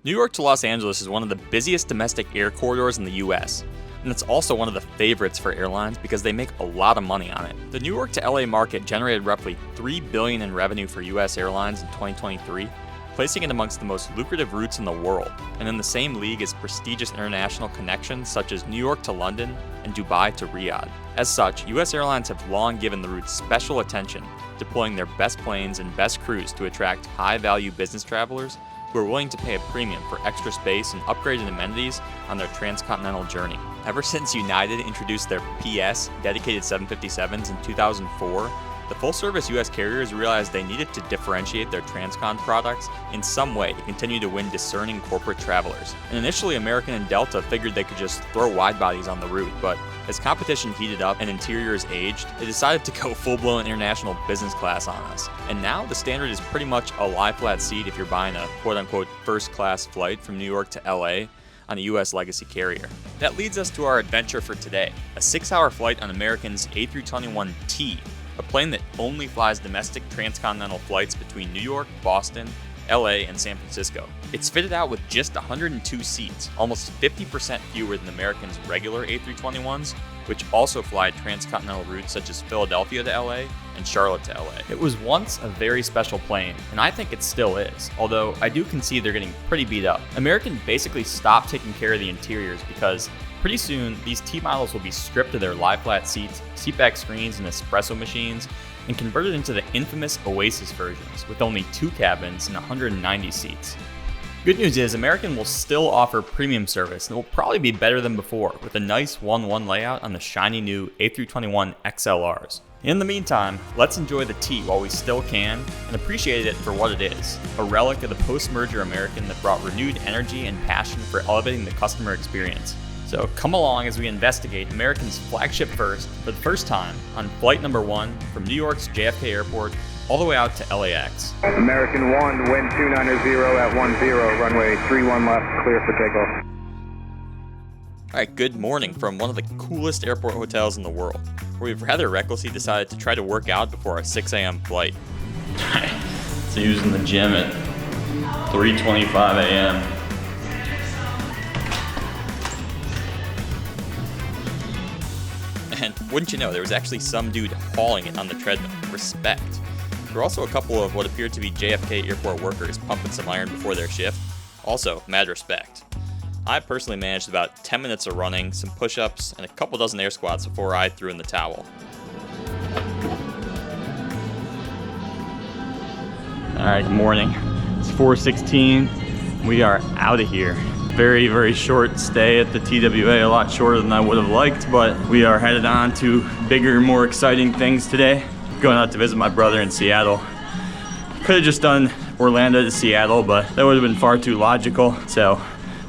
New York to Los Angeles is one of the busiest domestic air corridors in the US, and it's also one of the favorites for airlines because they make a lot of money on it. The New York to LA market generated roughly $3 billion in revenue for US airlines in 2023, placing it amongst the most lucrative routes in the world, and in the same league as prestigious international connections such as New York to London and Dubai to Riyadh. As such, US airlines have long given the route special attention, deploying their best planes and best crews to attract high-value business travelers who are willing to pay a premium for extra space and upgraded amenities on their transcontinental journey. Ever since United introduced their PS dedicated 757s in 2004, the full-service US carriers realized they needed to differentiate their transcon products in some way to continue to win discerning corporate travelers. And initially, American and Delta figured they could just throw wide-bodies on the route, but as competition heated up and interiors aged, they decided to go full-blown international business class on us. And now the standard is pretty much a lie-flat seat if you're buying a quote-unquote first-class flight from New York to LA on a US legacy carrier. That leads us to our adventure for today, a 6-hour flight on American's A321T, a plane that only flies domestic transcontinental flights between New York, Boston, LA, and San Francisco. It's fitted out with just 102 seats, almost 50% fewer than American's regular A321s, which also fly transcontinental routes such as Philadelphia to LA and Charlotte to LA. It was once a very special plane, and I think it still is, although I do concede they're getting pretty beat up. American basically stopped taking care of the interiors because pretty soon these T models will be stripped of their lie-flat seats, seatback screens, and espresso machines, and converted into the infamous Oasis versions with only 2 cabins and 190 seats. Good news is American will still offer premium service and it will probably be better than before with a nice 1-1 layout on the shiny new A321 XLRs. In the meantime, let's enjoy the T while we still can and appreciate it for what it is, a relic of the post-merger American that brought renewed energy and passion for elevating the customer experience. So come along as we investigate American's Flagship First for the first time on flight number 1 from New York's JFK Airport all the way out to LAX. American 1, wind 290 at 10, runway 31 left, clear for takeoff. All right, good morning from one of the coolest airport hotels in the world, where we've rather recklessly decided to try to work out before our 6 a.m. flight. So using the gym at 3:25 a.m. And wouldn't you know, there was actually some dude hauling it on the treadmill. Respect. There were also a couple of what appeared to be JFK airport workers pumping some iron before their shift. Also, mad respect. I personally managed about 10 minutes of running, some push-ups, and a couple dozen air squats before I threw in the towel. All right, good morning. It's 4:16. We are out of here. Very, very short stay at the TWA, a lot shorter than I would have liked, but we are headed on to bigger, more exciting things today. Going out to visit my brother in Seattle. Could have just done Orlando to Seattle, but that would have been far too logical. So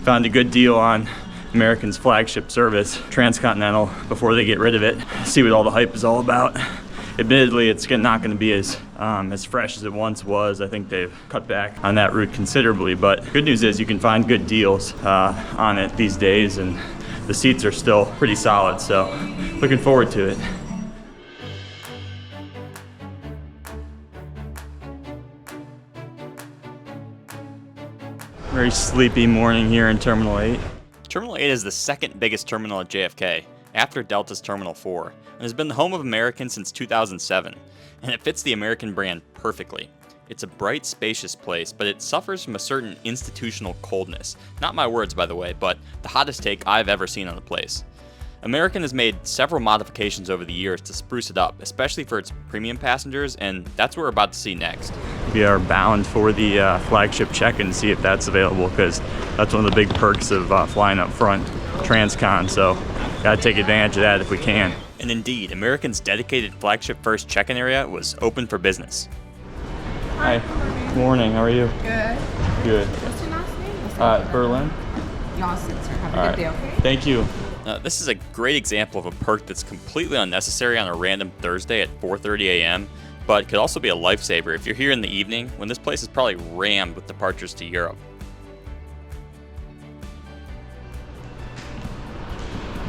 found a good deal on American's flagship service, transcontinental, before they get rid of it. See what all the hype is all about. Admittedly, it's not going to be as fresh as it once was. I think they've cut back on that route considerably, but good news is you can find good deals on it these days, and the seats are still pretty solid, so looking forward to it. Very sleepy morning here in Terminal 8. Terminal 8 is the second biggest terminal at JFK, after Delta's Terminal 4, and has been the home of American since 2007, and it fits the American brand perfectly. It's a bright, spacious place, but it suffers from a certain institutional coldness. Not my words, by the way, but the hottest take I've ever seen on the place. American has made several modifications over the years to spruce it up, especially for its premium passengers, and that's what we're about to see next. We are bound for the flagship check-in to see if that's available, because that's one of the big perks of flying up front, transcon, so gotta take advantage of that if we can. And indeed, American's dedicated Flagship First check-in area was open for business. Hi. Good morning. How are you? Good. Good. What's your last name? Berlin. Y'all sit, sir. Have All a right. good day, okay? Thank you. This is a great example of a perk that's completely unnecessary on a random Thursday at 4:30 a.m., but could also be a lifesaver if you're here in the evening when this place is probably rammed with departures to Europe.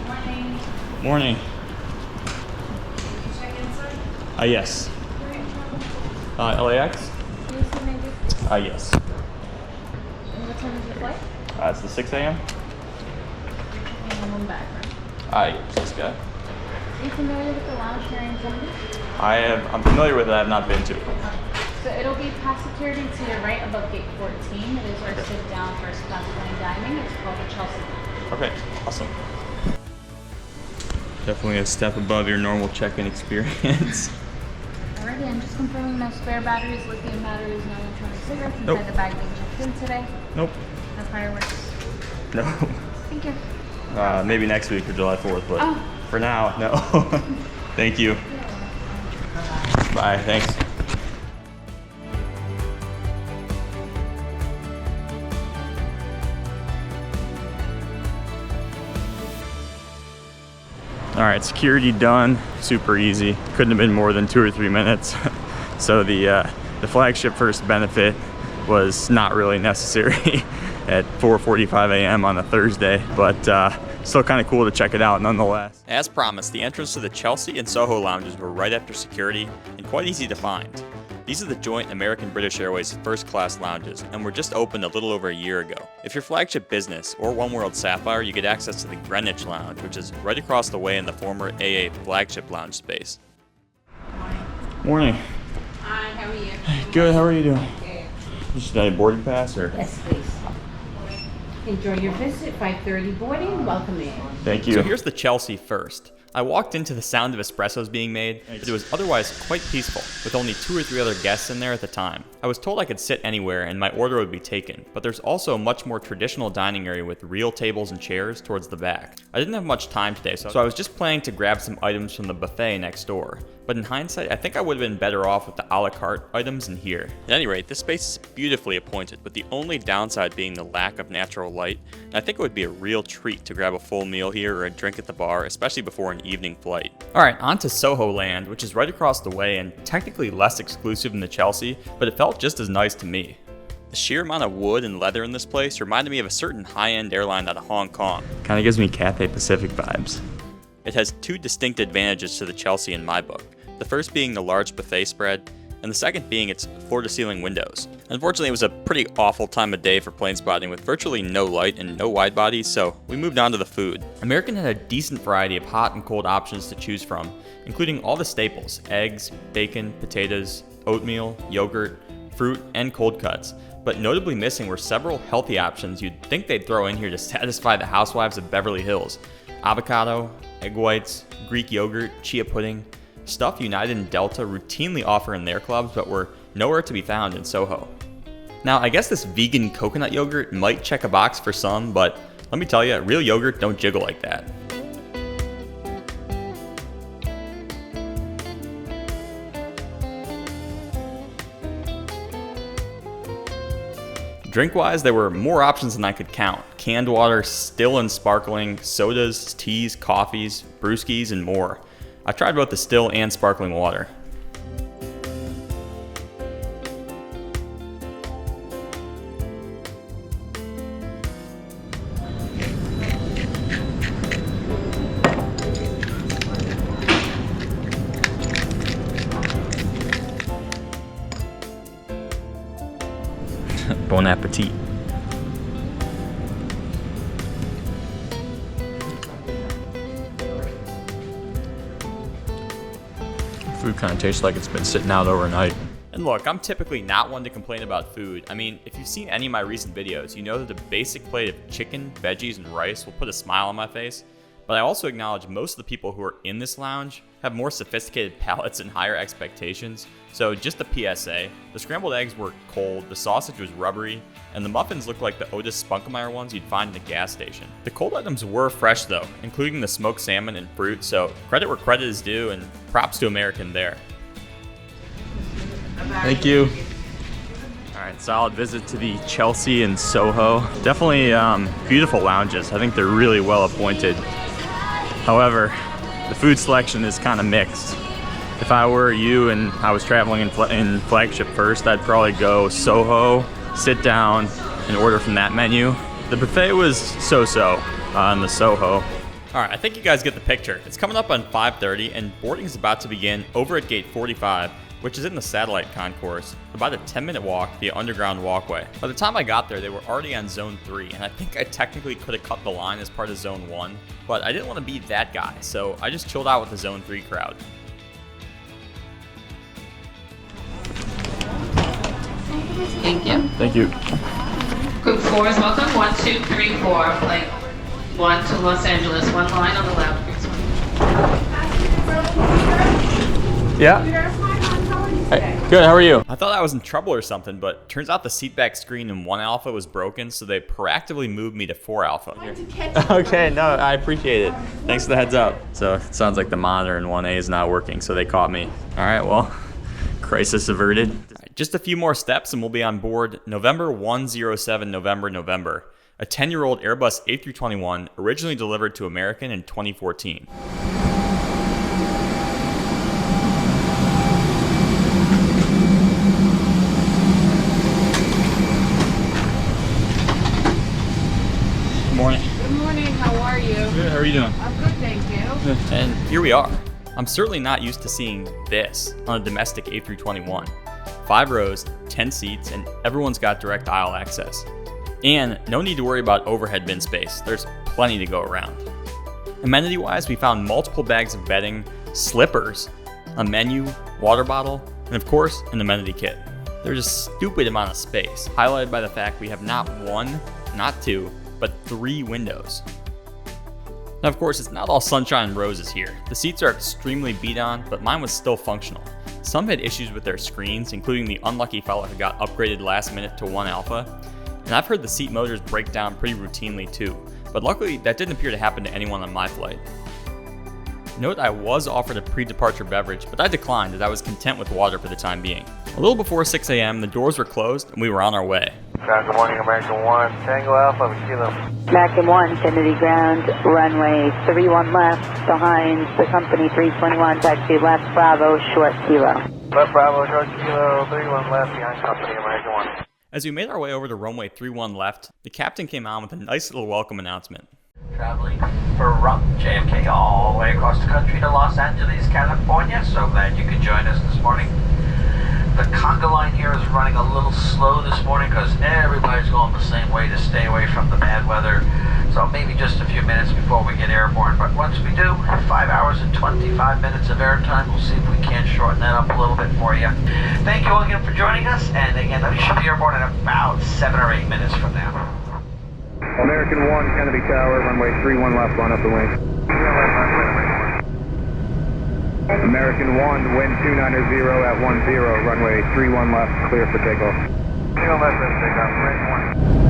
Morning. Morning. Check-in, sir? Yes. LAX? Yes, maybe. Yes. What time is your flight? It's the 6 a.m. And one back, right? This guy. Are you familiar with the lounge here in Infinity? I'm familiar with it. I have not been to. So it'll be past security to your right above gate 14. It is our sit-down first class fine dining. It's called the Chelsea. Okay, awesome. Definitely a step above your normal check-in experience. Alrighty, I'm just confirming no spare batteries, lithium batteries, no electronic cigarettes inside Nope. the bag being checked in today. Nope. No fireworks. No. Thank you. Maybe next week for July 4th, but Oh. for now, no. Thank you. Bye, thanks. All right, security done, super easy. Couldn't have been more than 2 or 3 minutes. So the Flagship First benefit was not really necessary at 4:45 a.m. on a Thursday, but still kind of cool to check it out nonetheless. As promised, the entrance to the Chelsea and Soho lounges were right after security and quite easy to find. These are the joint American-British Airways first class lounges and were just opened a little over a year ago. If you're Flagship Business or One World Sapphire, you get access to the Greenwich Lounge, which is right across the way in the former AA Flagship Lounge space. Morning. Hi, how are you? Good, how are you doing? Good. Just got a boarding pass or? Yes, please. Enjoy your visit. 5:30 boarding. Welcome in. Thank you. So here's the Chelsea First. I walked into the sound of espressos being made, but it was otherwise quite peaceful, with only 2 or 3 other guests in there at the time. I was told I could sit anywhere and my order would be taken, but there's also a much more traditional dining area with real tables and chairs towards the back. I didn't have much time today, so I was just planning to grab some items from the buffet next door. But in hindsight, I think I would have been better off with the a la carte items in here. At any rate, this space is beautifully appointed, with the only downside being the lack of natural light, and I think it would be a real treat to grab a full meal here or a drink at the bar, especially before an evening flight. Alright, on to Soho Land, which is right across the way and technically less exclusive than the Chelsea, but it felt just as nice to me. The sheer amount of wood and leather in this place reminded me of a certain high-end airline out of Hong Kong. Kind of gives me Cathay Pacific vibes. It has 2 distinct advantages to the Chelsea in my book. The first being the large buffet spread, and the second being its floor-to-ceiling windows. Unfortunately, it was a pretty awful time of day for plane spotting with virtually no light and no wide bodies, so we moved on to the food. American had a decent variety of hot and cold options to choose from, including all the staples: eggs, bacon, potatoes, oatmeal, yogurt, fruit, and cold cuts. But notably missing were several healthy options you'd think they'd throw in here to satisfy the housewives of Beverly Hills: avocado, egg whites, Greek yogurt, chia pudding, stuff United and Delta routinely offer in their clubs but were nowhere to be found in Soho. Now, I guess this vegan coconut yogurt might check a box for some, but let me tell you, real yogurt don't jiggle like that. Drink-wise, there were more options than I could count. Canned water, still and sparkling, sodas, teas, coffees, brewskis, and more. I tried both the still and sparkling water. Bon appetit. Food kind of tastes like it's been sitting out overnight. And look, I'm typically not one to complain about food. I mean, if you've seen any of my recent videos, you know that the basic plate of chicken, veggies, and rice will put a smile on my face. But I also acknowledge most of the people who are in this lounge have more sophisticated palates and higher expectations. So just a PSA, the scrambled eggs were cold, the sausage was rubbery, and the muffins looked like the Otis Spunkemeyer ones you'd find in a gas station. The cold items were fresh though, including the smoked salmon and fruit, so credit where credit is due and props to American there. Thank you. All right, solid visit to the Chelsea and Soho. Definitely beautiful lounges. I think they're really well appointed. However, the food selection is kind of mixed. If I were you and I was traveling in Flagship First, I'd probably go Soho, sit down, and order from that menu. The buffet was so-so on the Soho. All right, I think you guys get the picture. It's coming up on 5:30 and boarding is about to begin over at gate 45, which is in the satellite concourse, about a 10-minute walk via underground walkway. By the time I got there, they were already on Zone 3, and I think I technically could have cut the line as part of Zone 1, but I didn't want to be that guy, so I just chilled out with the Zone 3 crowd. Thank you. Thank you. Group 4 is welcome. 1, 2, 3, 4. Flight 1 to Los Angeles. One line on the left. Yeah. Hey, good, how are you? I thought I was in trouble or something, but turns out the seatback screen in 1 Alpha was broken, so they proactively moved me to 4 Alpha. Okay, no, I appreciate it. Thanks for the heads up. So it sounds like the monitor in 1A is not working, so they caught me. All right, well, crisis averted. Just a few more steps and we'll be on board November 107 November, a 10-year-old Airbus A321 originally delivered to American in 2014. Good morning. Good morning, how are you? Good, how are you doing? I'm good, thank you. And here we are. I'm certainly not used to seeing this on a domestic A321. 5 rows, 10 seats, and everyone's got direct aisle access. And no need to worry about overhead bin space, there's plenty to go around. Amenity-wise, we found multiple bags of bedding, slippers, a menu, water bottle, and of course, an amenity kit. There's a stupid amount of space, highlighted by the fact we have not 1, not 2, but 3 windows. Now of course, it's not all sunshine and roses here. The seats are extremely beat on, but mine was still functional. Some had issues with their screens, including the unlucky fellow who got upgraded last minute to 1 Alpha. And I've heard the seat motors break down pretty routinely too, but luckily that didn't appear to happen to anyone on my flight. Note I was offered a pre-departure beverage, but I declined as I was content with water for the time being. A little before 6 a.m., the doors were closed and we were on our way. Good morning, American 1, Tango Alpha, Kilo. American 1, Kennedy ground, runway 31 left, behind the company 321, taxi left, Bravo, short Kilo. Left Bravo, short Kilo, 31 left, behind company, American 1. As we made our way over to runway 31 left, the captain came on with a nice little welcome announcement. Traveling from JFK all the way across the country to Los Angeles, California. So glad you could join us this morning. The conga line here is running a little slow this morning because everybody's going the same way to stay away from the bad weather. So maybe just a few minutes before we get airborne. But once we do, 5 hours and 25 minutes of airtime. We'll see if we can't shorten that up a little bit for you. Thank you all again for joining us. And again, we should be airborne in about 7 or 8 minutes from now. American 1, Kennedy Tower, runway 31 left, line up the wing. American 1, wind 290 at 10, runway 31 left, clear for takeoff. 0 left, takeoff, American 1.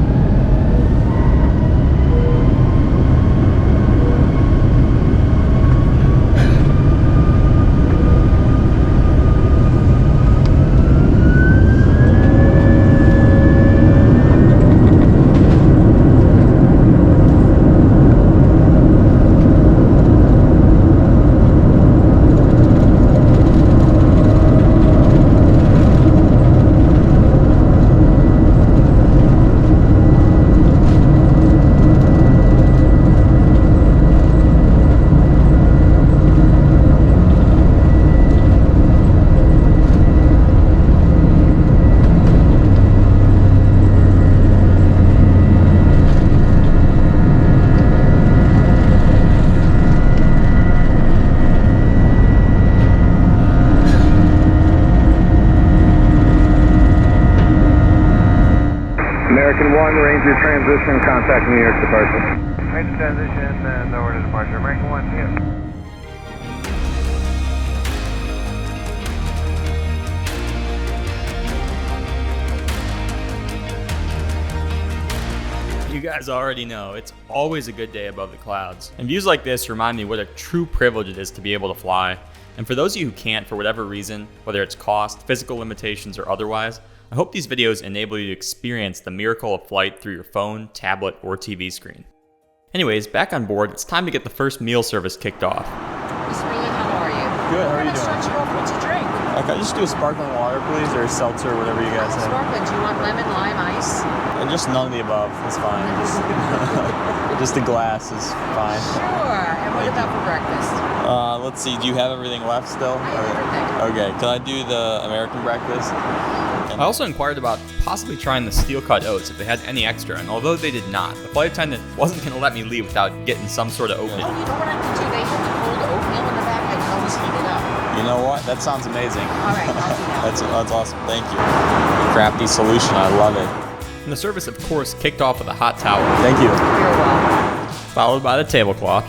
American 1, Ranger transition, contact New York departure. Ranger transition and over to departure. American 1, see you. You guys already know, it's always a good day above the clouds. And views like this remind me what a true privilege it is to be able to fly. And for those of you who can't for whatever reason, whether it's cost, physical limitations, or otherwise, I hope these videos enable you to experience the miracle of flight through your phone, tablet, or TV screen. Anyways, back on board, it's time to get the first meal service kicked off. Miss Freeland, how are you? Good, how are you doing? Start you off with a drink. Can I just do a sparkling water, please, or a seltzer, whatever you guys have? Sparkling, do you want lemon, lime, ice? And just none of the above. That's fine. Just the glass is fine. Sure. And what about for breakfast? Let's see. Do you have everything left still? I have everything. Okay. Can I do the American breakfast? I also inquired about possibly trying the steel-cut oats if they had any extra, and although they did not, the flight attendant wasn't going to let me leave without getting some sort of oatmeal. Oh, you know what I can do? They have the cold oatmeal in the back. I can always heat it up. You know what? That sounds amazing. All right, I'll do that. That's awesome. Thank you. Crafty solution. I love it. And the service, of course, kicked off with a hot towel, Thank you. You're welcome. followed by the tablecloth,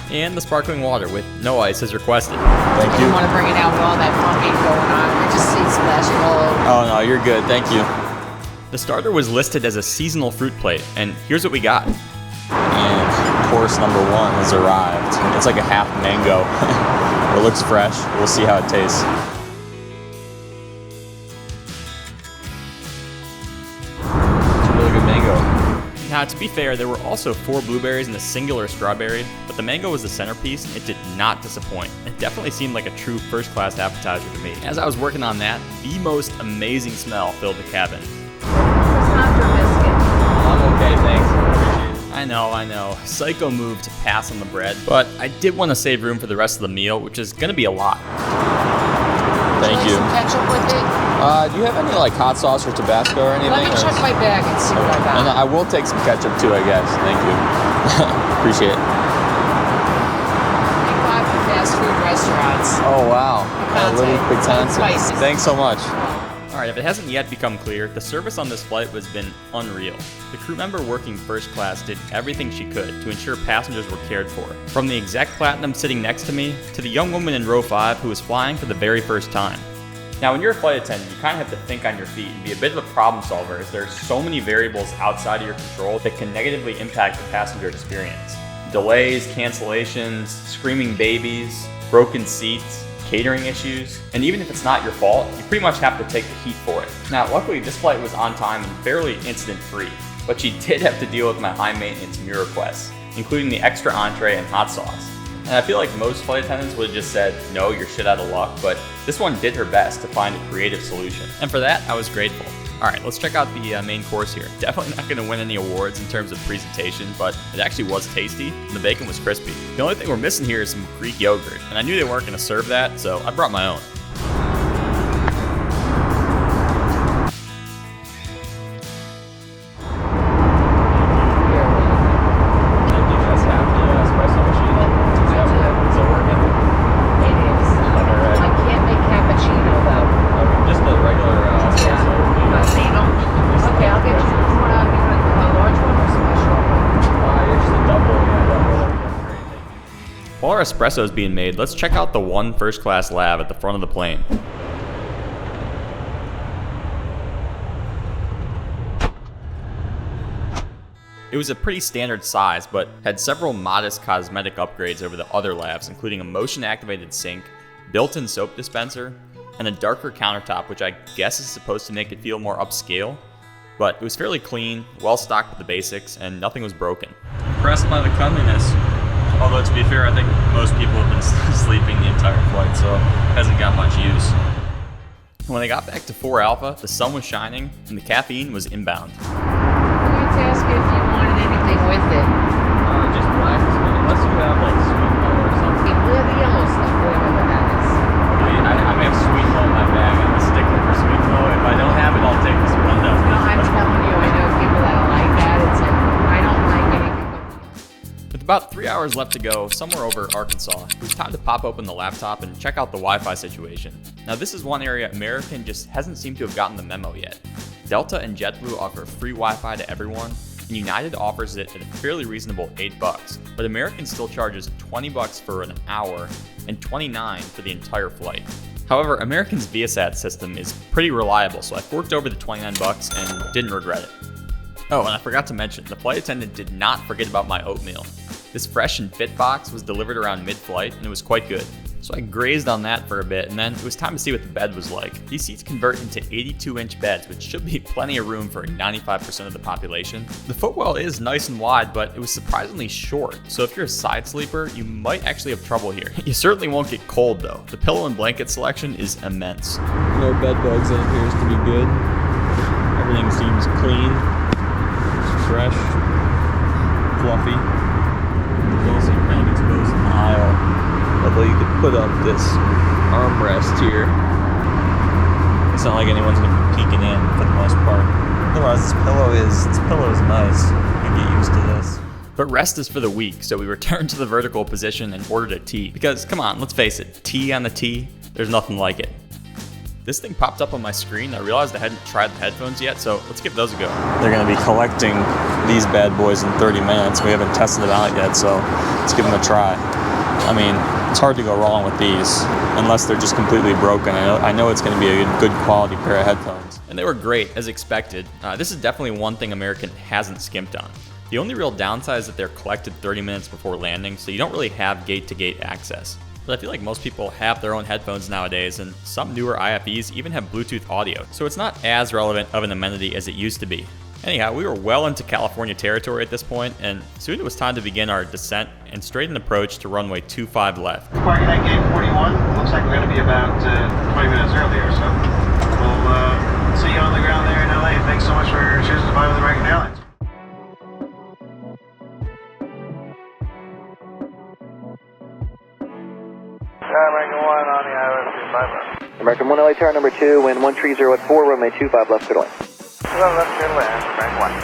and the sparkling water with no ice as requested. Thank I didn't you. want to bring it out with all that pumping going on. I just see it splashing all over. Oh no, you're good. Thank you. The starter was listed as a seasonal fruit plate, and here's what we got. And course number 1 has arrived. It's like a half mango. It looks fresh. We'll see how it tastes. It's a really good mango. Now, to be fair, there were also 4 blueberries and a singular strawberry, but the mango was the centerpiece, and it did not disappoint. It definitely seemed like a true first-class appetizer to me. As I was working on that, the most amazing smell filled the cabin. I'm okay, thanks. Appreciate it. I know. Psycho move to pass on the bread, but I did want to save room for the rest of the meal, which is going to be a lot. Thank you. Some ketchup with it? Do you have any like hot sauce or Tabasco or anything? Let me check my bag and see what I got. And I will take some ketchup too, I guess. Thank you. Appreciate it. Thank God for fast food restaurants. Oh wow. Little Picante. Spicy. Thanks so much. Alright, if it hasn't yet become clear, the service on this flight has been unreal. The crew member working first class did everything she could to ensure passengers were cared for. From the exec platinum sitting next to me, to the young woman in row 5 who was flying for the very first time. Now, when you're a flight attendant, you kind of have to think on your feet and be a bit of a problem solver, as there are so many variables outside of your control that can negatively impact the passenger experience. Delays, cancellations, screaming babies, broken seats, catering issues, and even if it's not your fault, you pretty much have to take the heat for it. Now, luckily this flight was on time and fairly incident-free, but she did have to deal with my high-maintenance meal requests, including the extra entree and hot sauce. And I feel like most flight attendants would have just said, no, you're shit out of luck, but this one did her best to find a creative solution. And for that, I was grateful. All right, let's check out the main course here. Definitely not gonna win any awards in terms of presentation, but it actually was tasty, and the bacon was crispy. The only thing we're missing here is some Greek yogurt, and I knew they weren't gonna serve that, so I brought my own. While our espresso is being made, let's check out the one first-class lab at the front of the plane. It was a pretty standard size, but had several modest cosmetic upgrades over the other labs, including a motion-activated sink, built-in soap dispenser, and a darker countertop, which I guess is supposed to make it feel more upscale. But it was fairly clean, well-stocked with the basics, and nothing was broken. Impressed by the cleanliness. Although, to be fair, I think most people have been sleeping the entire flight, so it hasn't got much use. When I got back to 4 Alpha, the sun was shining, and the caffeine was inbound. I wanted to ask you if you wanted anything with it. Just black, unless you have like sweet milk or something. We're the yellow stuff, whatever that is. I may have sweet milk in my bag. I'm a stickler for sweet milk. If I don't have it, I'll take this one down. No, I'm telling you, I know people that are like that. It's like, I don't like anything but With about 3 hours left to go, somewhere over Arkansas, it was time to pop open the laptop and check out the Wi-Fi situation. Now, this is one area American just hasn't seemed to have gotten the memo yet. Delta and JetBlue offer free Wi-Fi to everyone, and United offers it at a fairly reasonable $8, but American still charges $20 for an hour and $29 for the entire flight. However, American's Viasat system is pretty reliable, so I forked over the $29 and didn't regret it. Oh, and I forgot to mention, the flight attendant did not forget about my oatmeal. This fresh and fit box was delivered around mid-flight, and it was quite good. So I grazed on that for a bit, and then it was time to see what the bed was like. These seats convert into 82-inch beds, which should be plenty of room for 95% of the population. The footwell is nice and wide, but it was surprisingly short, so if you're a side sleeper, you might actually have trouble here. You certainly won't get cold though. The pillow and blanket selection is immense. No bed bugs, that appears to be good. Everything seems clean, fresh, fluffy. There's also kind of exposed in the aisle, although you could put up this armrest here. It's not like anyone's gonna be peeking in for the most part. Otherwise, this pillow is nice. You get used to this. But rest is for the weak, so we returned to the vertical position and ordered a tea. Because, come on, let's face it, tea on the T, there's nothing like it. This thing popped up on my screen. I realized I hadn't tried the headphones yet, so let's give those a go. They're gonna be collecting these bad boys in 30 minutes. We haven't tested them out yet, so let's give them a try. I mean, it's hard to go wrong with these, unless they're just completely broken. I know it's gonna be a good quality pair of headphones. And they were great, as expected. This is definitely one thing American hasn't skimped on. The only real downside is that they're collected 30 minutes before landing, so you don't really have gate-to-gate access. But I feel like most people have their own headphones nowadays, and some newer IFEs even have Bluetooth audio, so it's not as relevant of an amenity as it used to be. Anyhow, we were well into California territory at this point, and soon it was time to begin our descent and straightened approach to runway 25 left. Parking at gate 41. Looks like we're going to be about 20 minutes earlier, so we'll see you on the ground there in LA. Thanks so much for choosing to fly with American Airlines. American 1 on the ILS 25 left. American 1 LA tower number 2, wind 130 at 4, runway 25 left, clear to land. 25 left, clear to land, American 1.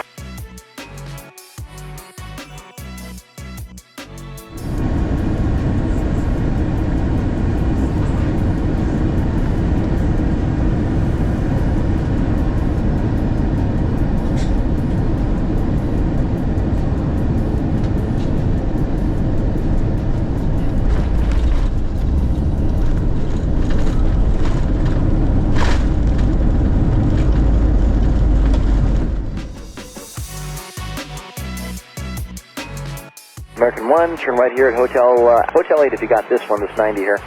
American 1, turn right here at Hotel 8 if you got this one, this 90 here.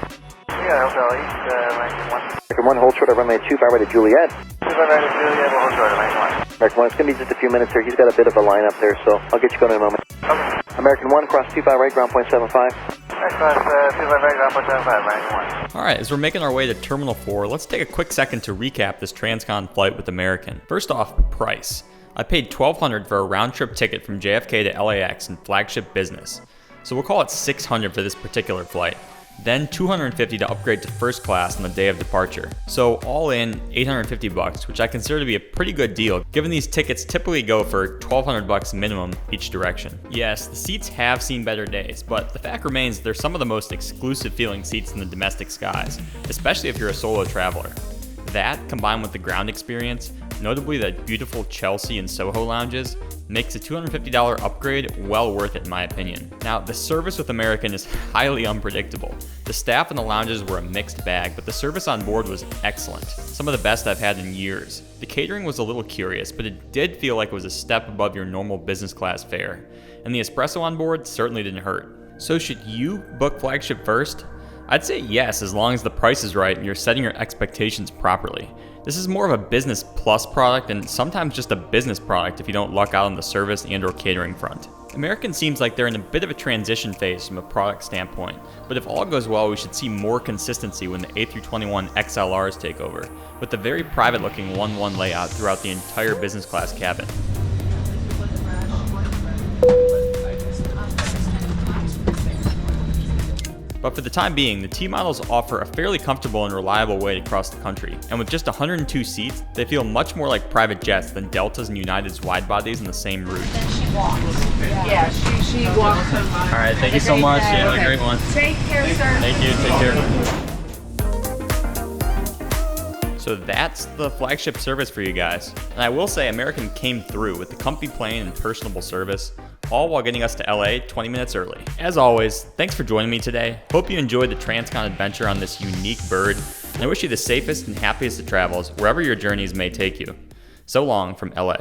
Yeah, Hotel 8, American 1. American 1, hold short at runway 25 right at Juliet. 25 right at Juliet, we'll hold short at American 1. American 1, it's going to be just a few minutes here. He's got a bit of a line up there, so I'll get you going in a moment. Okay. American 1, cross 25 right, ground point 75. Cross 25 right, ground point 75, American 1. Alright, as we're making our way to Terminal 4, let's take a quick second to recap this transcon flight with American. First off, price. I paid $1,200 for a round-trip ticket from JFK to LAX in Flagship Business, so we'll call it $600 for this particular flight. Then $250 to upgrade to first class on the day of departure. So all in, $850, which I consider to be a pretty good deal, given these tickets typically go for $1,200 minimum each direction. Yes, the seats have seen better days, but the fact remains they're some of the most exclusive feeling seats in the domestic skies, especially if you're a solo traveler. That, combined with the ground experience, notably the beautiful Chelsea and Soho lounges, makes a $250 upgrade well worth it in my opinion. Now, the service with American is highly unpredictable. The staff in the lounges were a mixed bag, but the service on board was excellent. Some of the best I've had in years. The catering was a little curious, but it did feel like it was a step above your normal business class fare. And the espresso on board certainly didn't hurt. So should you book Flagship First? I'd say yes, as long as the price is right and you're setting your expectations properly. This is more of a business plus product and sometimes just a business product if you don't luck out on the service and or catering front. American seems like they're in a bit of a transition phase from a product standpoint, but if all goes well, we should see more consistency when the A321 XLRs take over, with a very private looking 1-1 layout throughout the entire business class cabin. But for the time being, the T models offer a fairly comfortable and reliable way to cross the country, and with just 102 seats, they feel much more like private jets than Delta's and United's wide bodies in the same route. Then she walks. Yeah, she walks. Alright, thank you so much. Yeah, have a great one. Take care, sir. Thank you, take care. So that's the Flagship service for you guys. And I will say American came through with the comfy plane and personable service, all while getting us to LA 20 minutes early. As always, thanks for joining me today. Hope you enjoyed the transcon adventure on this unique bird, and I wish you the safest and happiest of travels wherever your journeys may take you. So long from LA.